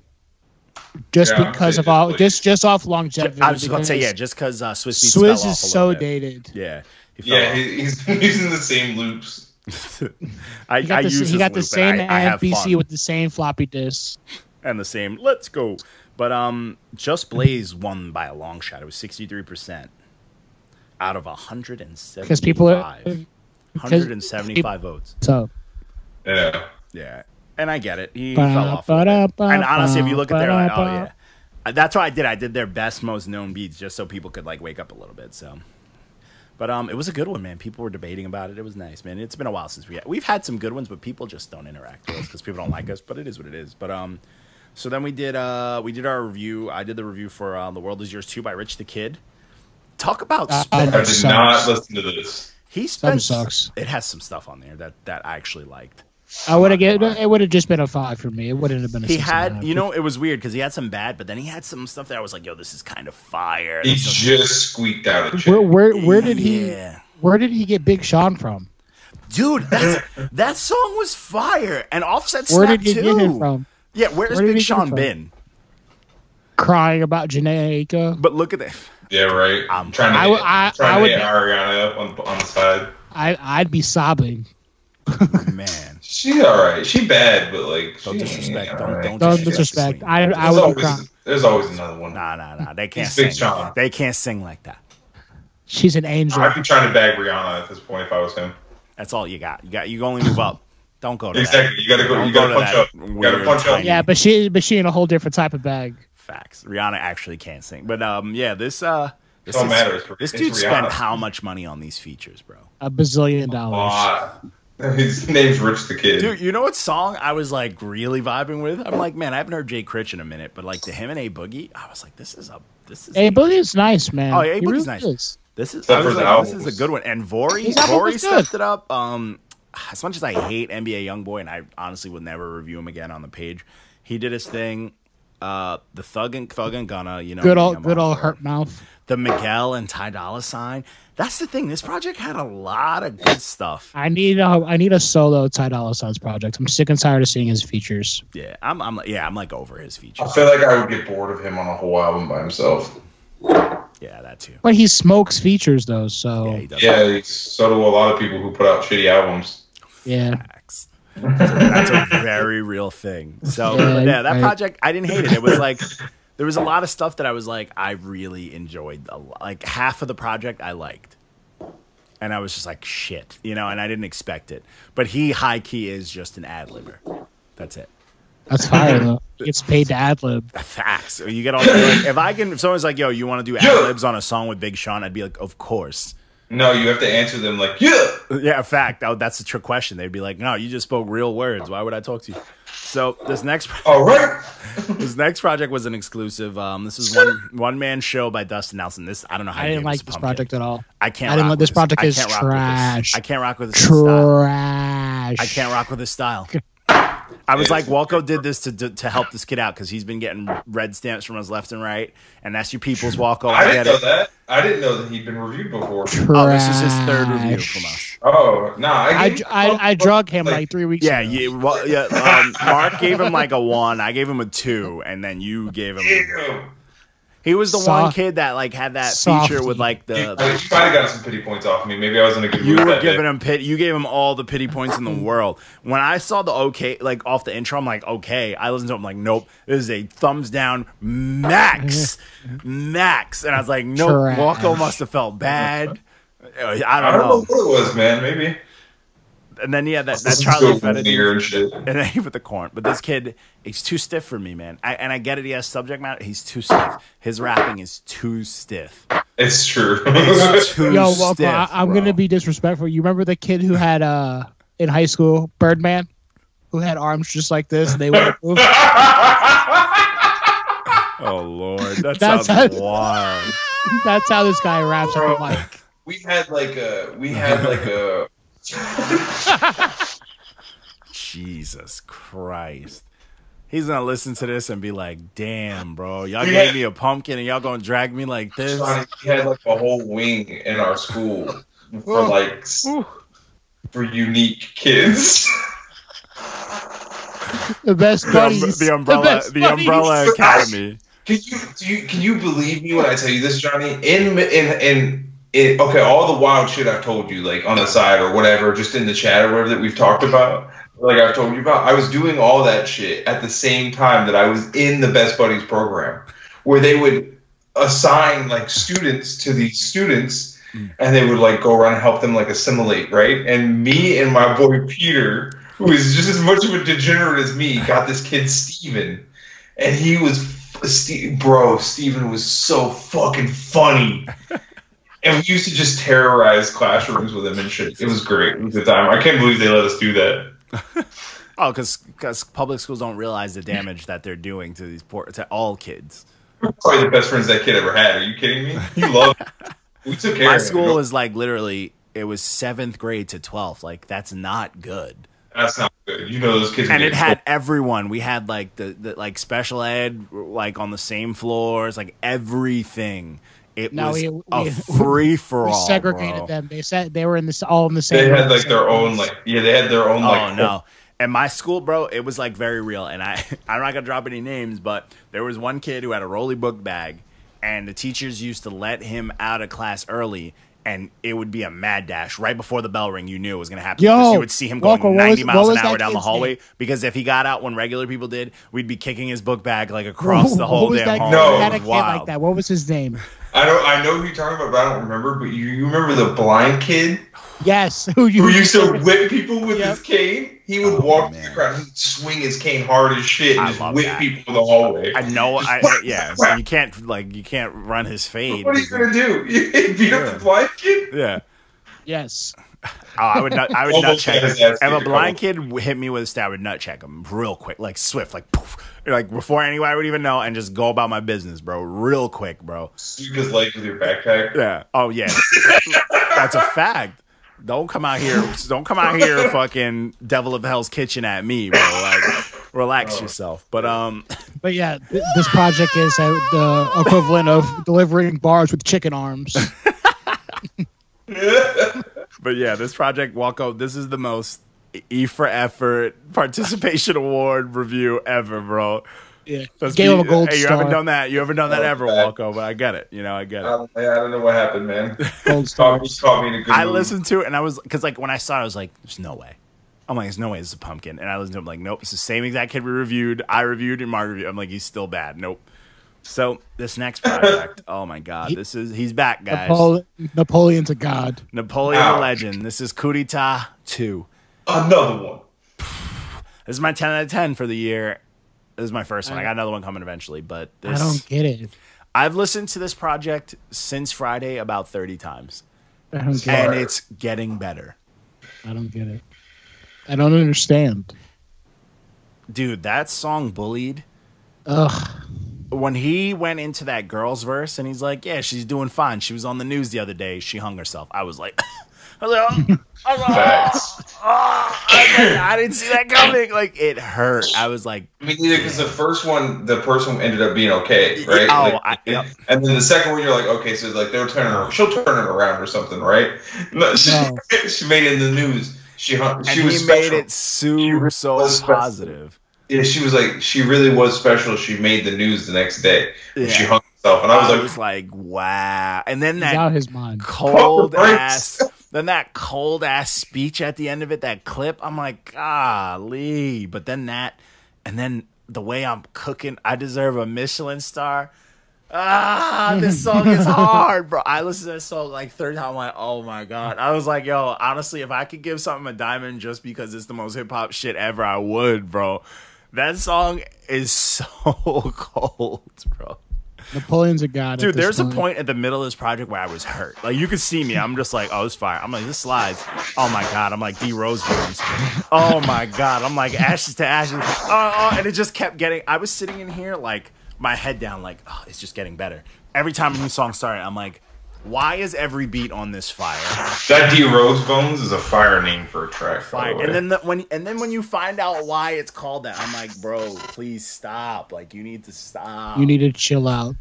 because of all, just off longevity. I was just about to say, just because Swiss Beats Swiss fell is off a so little bit. dated. Yeah, he's using the same loops. He got the same NBC with the same floppy disk and the same. Let's go, but Just Blaze won by a long shot. It was 63% out of 175. Because people are 175 votes. So yeah, and I get it. He fell off. And honestly, if you look at their, like, oh yeah, that's what I did. I did their best, most known beats just so people could like wake up a little bit. So, but it was a good one, man. People were debating about it. It was nice, man. It's been a while since we've had some good ones, but people just don't interact with us because people don't like us. But it is what it is. But so then we did our review. I did the review for The World Is Yours 2 by Rich the Kid. Talk about I did not listen to this. He spent, sucks. It has some stuff on there that I actually liked. It would have just been a 5 for me. It wouldn't have been a 6. He had, it was weird because he had some bad, but then he had some stuff that I was like, yo, this is kind of fire. He just squeaked out a chick. Where did he get Big Sean from? Dude, that song was fire. And Offset Where snapped did he get him from? Yeah, where's Big Sean been? Crying about Janae Aiko. But look at that. Yeah, right. I'm trying to hit Ariana up on the side. I'd be sobbing. Man, she all right. She bad, but like don't disrespect. Don't disrespect. I would cry. There's always another one. Nah. They can't sing. Big Sean. They can't sing like that. She's an angel. I'd be trying to bag Rihanna at this point if I was him. That's all you got. You only move up. Don't go to exactly. That. You gotta go. You gotta punch up. You gotta punch up. Yeah, but she in a whole different type of bag. Facts. Rihanna actually can't sing, but this don't matter. This dude spent how much money on these features, bro? $1 bazillion. His name's Rich the Kid. Dude, you know what song I was like really vibing with? I'm like, man, I haven't heard Jay Critch in a minute, but like the him and A Boogie, I was like, this is A Boogie is nice, man. Oh, yeah, A Boogie's nice. This is a good one. And Vori stepped it up. As much as I hate NBA Youngboy, and I honestly would never review him again on the page, he did his thing. The Thug and Gunna, good old hurt mouth. The Miguel and Ty Dolla $ign. That's the thing. This project had a lot of good stuff. I need a solo Ty Dolla $ign's project. I'm sick and tired of seeing his features. Yeah, I'm like over his features. I feel like I would get bored of him on a whole album by himself. Yeah, that too. But he smokes features though, so yeah, he does. Yeah, so do a lot of people who put out shitty albums. Yeah. Facts. That's a very real thing. So that project, I didn't hate it. It was like there was a lot of stuff that I was like, I really enjoyed. Like half of the project I liked, and I was just like, shit, and I didn't expect it. But he high key is just an ad libber. That's it. That's fire though. He gets paid to ad lib. Facts. You get all if someone's like, yo, you want to do ad libs on a song with Big Sean? I'd be like, of course. No, you have to answer them like, yeah. Yeah, fact. That's a trick question. They'd be like, no, you just spoke real words. Why would I talk to you? So this next project was an exclusive. This is one man show by Dustin Nelson. I don't know how I didn't like this project at all. I didn't like this project is trash. I can't rock with this trash. I can't rock with his style. I was like, Walco did this to help this kid out because he's been getting red stamps from us left and right, and that's your people's Walco. I didn't know that. I didn't know that he'd been reviewed before. Trash. Oh, this is his third review from us. Oh, no. I drug him like 3 weeks ago. Mark gave him like a 1. I gave him a 2, and then you gave him. He was the one kid that like had that feature with like the. You might have gotten some pity points off of me. Maybe I was in a good mood. You were giving him pity. You gave him all the pity points in the world. When I saw the okay, like off the intro, I'm like, okay. I listened to it. I'm like, nope. This is a thumbs down max. And I was like, nope. Walco must have felt bad. I don't know what it was, man. Maybe. And then that Charlie Fetta and shit. And then he put the corn. But this kid, he's too stiff for me, man. I get it. He has subject matter. He's too stiff. His rapping is too stiff. It's true. It's too stiff. I'm gonna be disrespectful. You remember the kid who had in high school, Birdman, who had arms just like this? And they would move. Oh Lord, that sounds wild. That's how this guy raps on the mic. We had like a. Jesus Christ. He's gonna listen to this and be like, damn, bro, y'all gave me a pumpkin and y'all gonna drag me like this. We had like a whole wing in our school for unique kids. The best buddies. The Umbrella Academy. Can you believe me when I tell you this, Johnny? Okay, all the wild shit I've told you, like on the side or whatever, just in the chat or whatever that we've talked about, like I've told you about, I was doing all that shit at the same time that I was in the Best Buddies program, where they would assign like students to these students, and they would like go around and help them like assimilate, right? And me and my boy Peter, who is just as much of a degenerate as me, got this kid Steven, and he was Steven was so fucking funny. And we used to just terrorize classrooms with him and shit. It was great. It was a good time. I can't believe they let us do that. Oh, because public schools don't realize the damage that they're doing to to all kids. We're probably the best friends that kid ever had. Are you kidding me? You love. We took care. My of him. school is like literally it was 7th grade to 12th. Like, that's not good. That's not good. You know, those kids. And it had everyone. We had like the like special ed like on the same floors, like everything. It was a free for all. We segregated them. They said they were all in the same. They had like their own like they had their own like. Oh no! And my school, bro, it was like very real. And I'm not gonna drop any names, but there was one kid who had a rolly book bag, and the teachers used to let him out of class early. And it would be a mad dash right before the bell ring. You knew it was going to happen. You would see him going 90 miles an hour down the hallway. Because if he got out when regular people did, we'd be kicking his book bag like across the whole damn hallway. No, had a kid like that. What was his name? I know who you're talking about, but I don't remember. But you remember the blind kid? Yes. Who used to whip people with his cane? He would walk through the crowd, he'd swing his cane hard as shit, and just whip people in the hallway. I know. So you can't run his fade. What are you gonna do? You beat up the blind kid? Yeah. Yes. I would nut check him. If a blind kid hit me with a stab, I would nut check him real quick, like swift, like poof, like before anybody would even know, and just go about my business, bro, real quick, bro. Sweep his legs with your backpack. Yeah. Oh yeah. That's a fact. Don't come out here, fucking Devil of Hell's Kitchen at me, bro. Like, relax yourself. But yeah, this project is the equivalent of delivering bars with chicken arms. But yeah, this project, Walko, this is the most E for effort participation award review ever, bro. Yeah, gave him a gold star. You haven't done that. You haven't done that ever, Walko. But I get it. I get it. I don't know what happened, man. Gold star. Caught me in a good mood. Listened to it, and I was because like when I saw it, I was like, "There's no way." I'm like, "There's no way this is a pumpkin." And I listened to it, I'm like, "Nope, it's the same exact kid we reviewed. I reviewed and Mark reviewed." I'm like, "He's still bad." Nope. So this next project, oh my god, he's back, guys. Napoleon's a god. Napoleon the legend. This is Coup d'etat 2. Another one. This is my 10 out of 10 for the year. This is my first one. I got another one coming eventually, but I don't get it. I've listened to this project since Friday about 30 times. I don't get and it. It's getting better. I don't get it. I don't understand. Dude, that song Bullied. Ugh. When he went into that girl's verse and he's like, yeah, she's doing fine. She was on the news the other day. She hung herself. I was like, I didn't see that coming. Like, it hurt. I was like, me neither, because the first one, the person ended up being okay, right? Yep. And then the second one, you're like, okay, so like she'll turn it around or something, right? No, she made it in the news. She made it so positive. Yeah, she was like, she really was special. She made the news the next day. Yeah. She hung herself, and I was like, wow. And then that out his mind. cold ass speech at the end of it, that clip. I'm like, golly. But then and then the way I'm cooking, I deserve a Michelin star. This song is hard, bro. I listened to this song like third time. I'm like, oh my god. I was like, yo, honestly, if I could give something a diamond just because it's the most hip hop shit ever, I would, bro. That song is so cold, bro. Napoleon's a god. Dude, there's a point at the middle of this project where I was hurt. Like, you could see me. I'm just like, oh, it's fire. I'm like, this slides. Oh my god. I'm like D Rosebones. Oh my god. I'm like ashes to ashes. And it just kept getting. I was sitting in here like my head down, like, oh, it's just getting better. Every time a new song started, I'm like, why is every beat on this fire? That D Rosebones is a fire name for a track. Fire. And then when you find out why it's called that, I'm like, bro, please stop. Like, you need to stop. You need to chill out.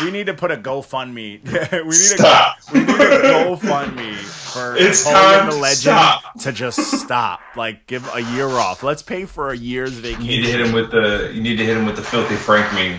We need to put a GoFundMe. we need a GoFundMe for Napoleon the Legend to just stop. Like, give a year off. Let's pay for a year's vacation. You need to hit him with the Filthy Frank meme.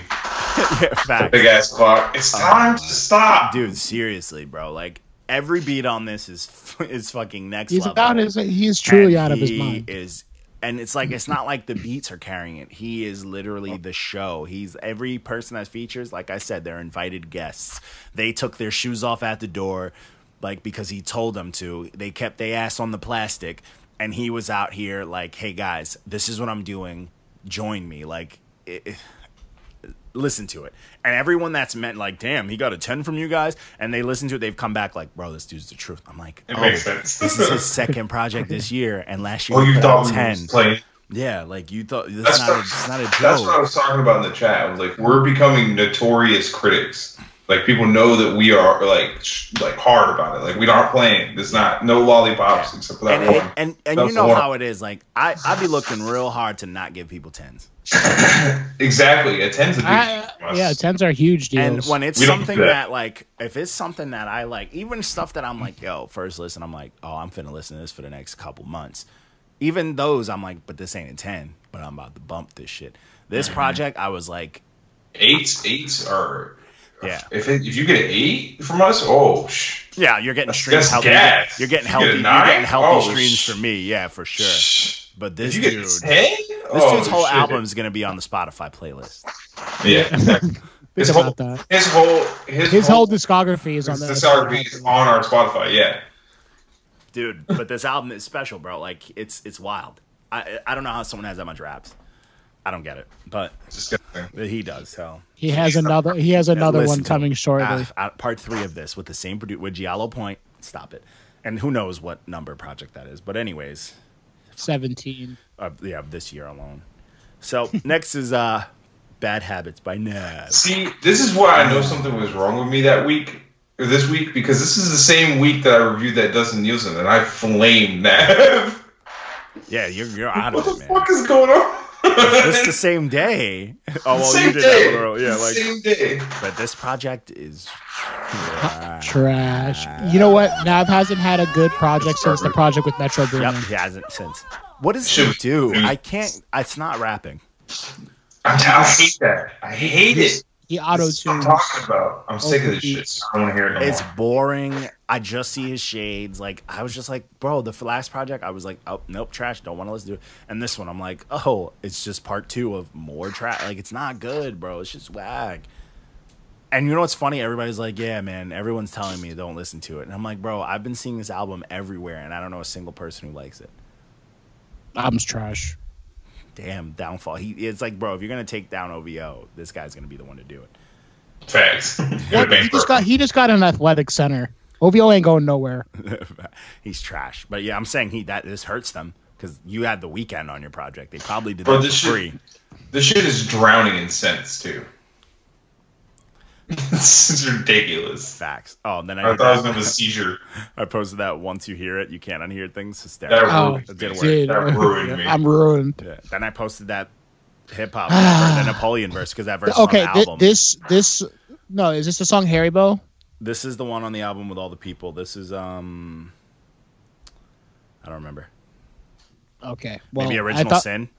Yeah, facts. Big ass clock. It's time to stop, dude. Seriously, bro. Like, every beat on this is fucking next level. He's truly out of his mind. And it's like, it's not like the beats are carrying it. He is literally the show. He's every person that features, like I said, they're invited guests. They took their shoes off at the door, like, because he told them to. They kept their ass on the plastic, and he was out here like, hey guys, this is what I'm doing. Join me. Like, listen to it. And everyone that's meant, like, damn, he got a 10 from you guys, and they listen to it, they've come back like, bro, this dude's the truth. I'm like, it makes sense. This is his second project this year, and last year he put out 10. Yeah, like, you thought it's not a joke. That's what I was talking about in the chat. I was like, we're becoming notorious critics. Like people know that we are like hard about it. Like we aren't playing. There's no lollipops except for that one. And you know how it is. Like I be looking real hard to not give people 10s. Exactly, a 10's a big yeah, 10s are huge deals. And when it's something that like, if it's something that I like, even stuff that I'm like, yo, first listen, I'm like, oh, I'm finna listen to this for the next couple months. Even those, I'm like, but this ain't a 10. But I'm about to bump this shit. This project, I was like, eights are. Yeah. If you get an 8 from us, yeah, you're getting streams healthy. You're getting healthy. You're getting healthy streams for me. Yeah, for sure. But this dude, this dude's whole album is gonna be on the Spotify playlist. Yeah, exactly. His whole discography is on the discography is on our Spotify. Yeah, dude. But this album is special, bro. Like it's wild. I don't know how someone has that much raps. I don't get it, but he does. So he has another one coming shortly. Part 3 of this with the same producer with Giallo Point. Stop it. And who knows what number project that is? But anyways, 17. Yeah, this year alone. So next is Bad Habits by Nav. See, this is why I know something was wrong with me this week, because this is the same week that I reviewed that Dustin Nielsen, and I flamed Nav. Yeah, you're out of it, man. What the fuck is going on? It's the same day. Oh well, same you did day. that yeah, like same day. But this project is trash. You know what? Nav hasn't had a good project since the project with Metro Boomin. Yep, he hasn't since. What does he do? I can't. It's not rapping. I hate that. I hate it. He auto-tunes. I'm talking about. I'm sick of this shit. I don't want to hear it no more. It's boring. I just see his shades. Like I was just like, bro, the last project, I was like, oh nope, trash. Don't want to listen to it. And this one, I'm like, oh, it's just part 2 of more trash. Like it's not good, bro. It's just whack. And you know what's funny? Everybody's like, yeah, man. Everyone's telling me don't listen to it. And I'm like, bro, I've been seeing this album everywhere, and I don't know a single person who likes it. Album's trash. Damn, downfall. It's like, bro, if you're gonna take down OVO, this guy's gonna be the one to do it. Facts. He just got an athletic center. OVO ain't going nowhere. He's trash. But yeah, I'm saying this hurts them because you had the weekend on your project. They probably did that for free. This shit is drowning in sense too. This is ridiculous. Facts. Oh, and then I thought I was gonna have a seizure. I posted that once you hear it, you can't unhear things. That ruined me. I'm ruined. Yeah. Then I posted that hip hop the Napoleon verse because that verse is on the album. Is this the song Haribo? This is the one on the album with all the people. This is I don't remember. Okay, well, maybe Original Sin.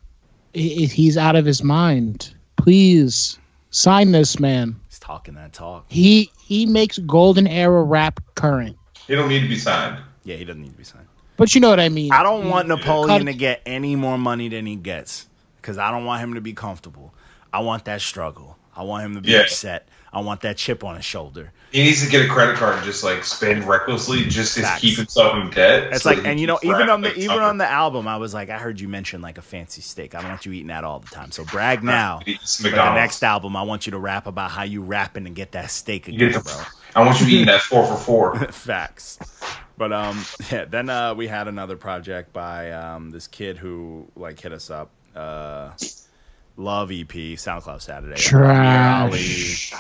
He's out of his mind. Please sign this man. He's talking that talk. He makes golden era rap current. He don't need to be signed. Yeah, he doesn't need to be signed. But you know what I mean. I don't want Napoleon to get any more money than he gets because I don't want him to be comfortable. I want that struggle. I want him to be upset. I want that chip on his shoulder. He needs to get a credit card and just like spend recklessly just to keep himself in debt. It's like, and you know, even on the album, I was like, I heard you mention like a fancy steak. I don't want you eating that all the time. So brag now. For the next album, I want you to rap about how you rapping to get that steak again, bro. I want you eating that 4 for 4. Facts. But yeah, then we had another project by this kid who like hit us up. Love EP, SoundCloud Saturday. Trash.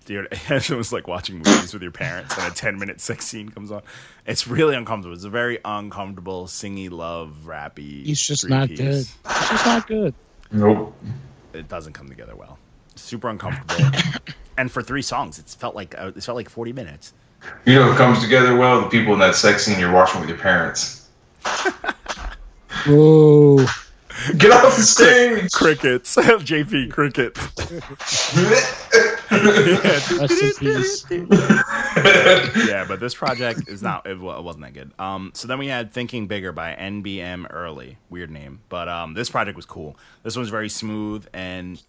Dude, it was like watching movies with your parents and a 10-minute sex scene comes on. It's really uncomfortable. It's a very uncomfortable, singy, love, rappy. He's just not good. He's just not good. Nope. It doesn't come together well. Super uncomfortable. And for 3 songs, it felt like 40 minutes. You know, it comes together well. The people in that sex scene you're watching with your parents. Whoa. Get off the stage! Crickets. JP Crickets. Rest in peace. Yeah, but this project is not. It wasn't that good. So then we had Thinking Bigger by NBMEarlie. Weird name, but this project was cool. This one's very smooth and.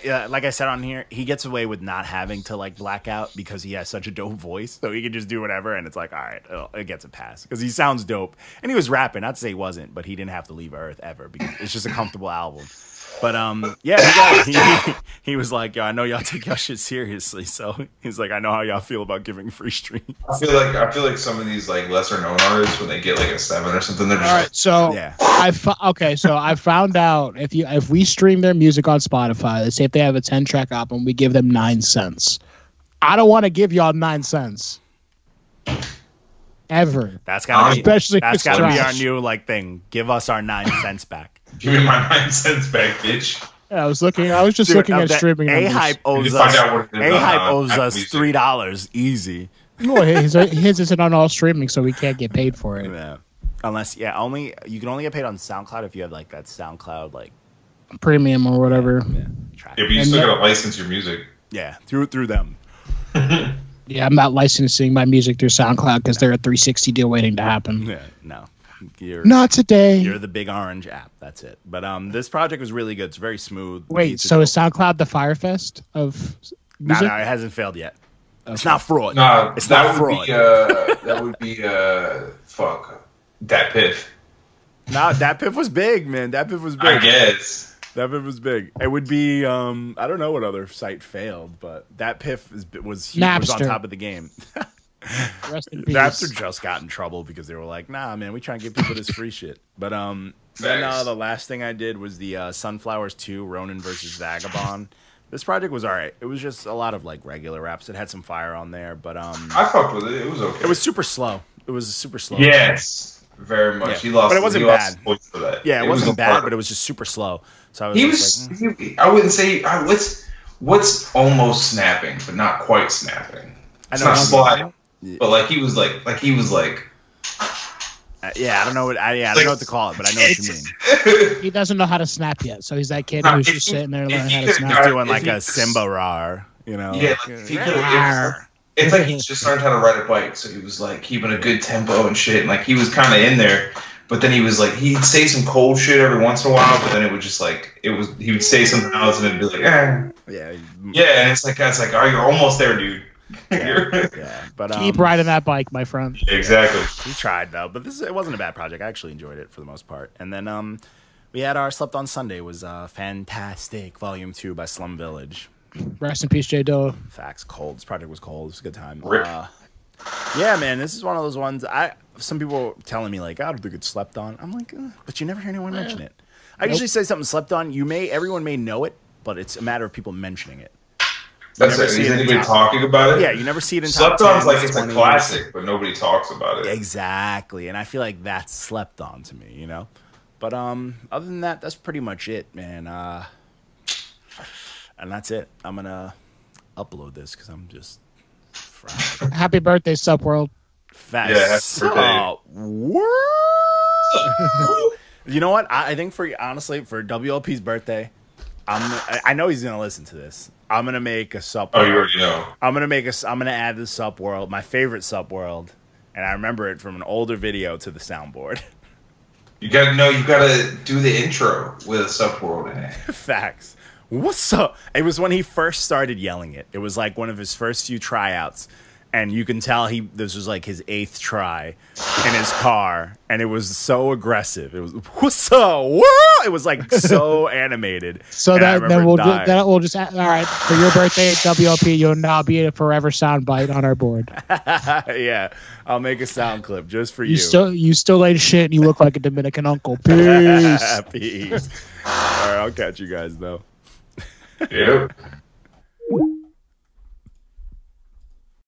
Like I said on here, he gets away with not having to like black out because he has such a dope voice, so he can just do whatever, and it's like, all right, it gets a pass because he sounds dope, and he was rapping. Not to say he wasn't, but he didn't have to leave Earth ever because it's just a comfortable album. But yeah, he was like, yo, I know y'all take y'all shit seriously, so he's like, I know how y'all feel about giving free streams. I feel like some of these like lesser known artists when they get like a 7 or something, they're just all right. So yeah. So I found out if we stream their music on Spotify, let's say if they have a 10-track album, we give them 9 cents. I don't want to give y'all 9 cents. Ever. That's gotta be, Especially that's if gotta it's be our trash. new like thing. Give us our 9 cents back. Give me my 9 cents back, bitch. Yeah, I was just Dude, looking at streaming numbers. A-Hype owes You find us, out what it is A-Hype on, owes Apple us Music. $3 easy. No, his isn't on all streaming, so we can't get paid for it. Yeah. Unless, you can only get paid on SoundCloud if you have like that SoundCloud like Premium or whatever. track. Yeah, but you still gotta license your music. Yeah, through them. Yeah, I'm not licensing my music through SoundCloud because they're a 360 deal waiting to happen. Yeah, no. Not today. You're the big orange app. That's it. But this project was really good. It's very smooth. The Wait, beats are so cool. is SoundCloud the Firefest of music? No, it hasn't failed yet. It's not fraud. Nah, It's not that would fraud. be that would be fuck that piff. Nah, that piff was big, man. That piff was big. I guess. That piff was big. It would be I don't know what other site failed, but that piff was on Napster. top of the game. Rest in peace. Napster just got in trouble because they were like, nah, man, we try and give people this free shit. But then the last thing I did was the Sunflowers 2 Ronin versus Vagabond. This project was alright. It was just a lot of like regular raps. It had some fire on there, but I fucked with it. It was okay. it was super slow. It was super slow. Yes, very much. Yeah. He lost, But it wasn't he lost bad. points for that. Yeah, it was wasn't a bad, part- but it was just super slow. So I was He just was. like, I wouldn't say. What's almost snapping, but not quite snapping. It's not slide, but like he was like. yeah, I don't know what I don't know what to call it, but I know what you mean. He doesn't know how to snap yet, so he's that kid who's just sitting there learning how to He's snap. doing like a Simba rar, you know. Yeah, like, if he could've- it's like he just learned how to ride a bike, so he was like keeping a good tempo and shit, and like he was kind of in there. But then he was like, he'd say some cold shit every once in a while, but then it would just like he would say something else, and it'd be like, Yeah. yeah, and it's like oh, you're almost there, dude. Yeah. But Keep riding that bike, my friend. Exactly. we tried though, but it wasn't a bad project. I actually enjoyed it for the most part. And then we had our Slept on Sunday was Fantastic Volume 2 by Slum Village. Rest in peace, J. Doe. Facts, cold. This project was cold. It was a good time. Rip. Yeah, man, this is one of those ones. Some people were telling me like, I don't think it's slept on. I'm like, but you never hear anyone mention it. I usually say something slept on. Everyone may know it, but it's a matter of people mentioning it. That's never it. see Is it in anybody top- talking about it? Yeah, you never see it in top Slept on's 10s, like it's a 20s. classic, but nobody talks about it. Exactly, and I feel like that's slept on to me, you know. But other than that, that's pretty much it, man. And that's it. I'm gonna upload this because I'm just fried. Happy birthday, Subworld. Fast. Yeah, happy You know what? I think for WLP's birthday, I know he's gonna listen to this. I'm gonna make a sub. Oh, you already know. I'm gonna add the sub world, my favorite sub world, and I remember it from an older video to the soundboard. You gotta do the intro with a subworld in it. Facts. What's up? It was when he first started yelling it. It was like one of his first few tryouts. And you can tell this was like his 8th try in his car. And it was so aggressive. It was, what's up? Whoa! It was like so animated. So And I then remember we'll just all right, for your birthday, WLP, you'll now be a forever soundbite on our board. Yeah. I'll make a sound clip just for you. You still ain't shit and you look like a Dominican uncle. Peace. Peace. All right, I'll catch you guys though. Yep.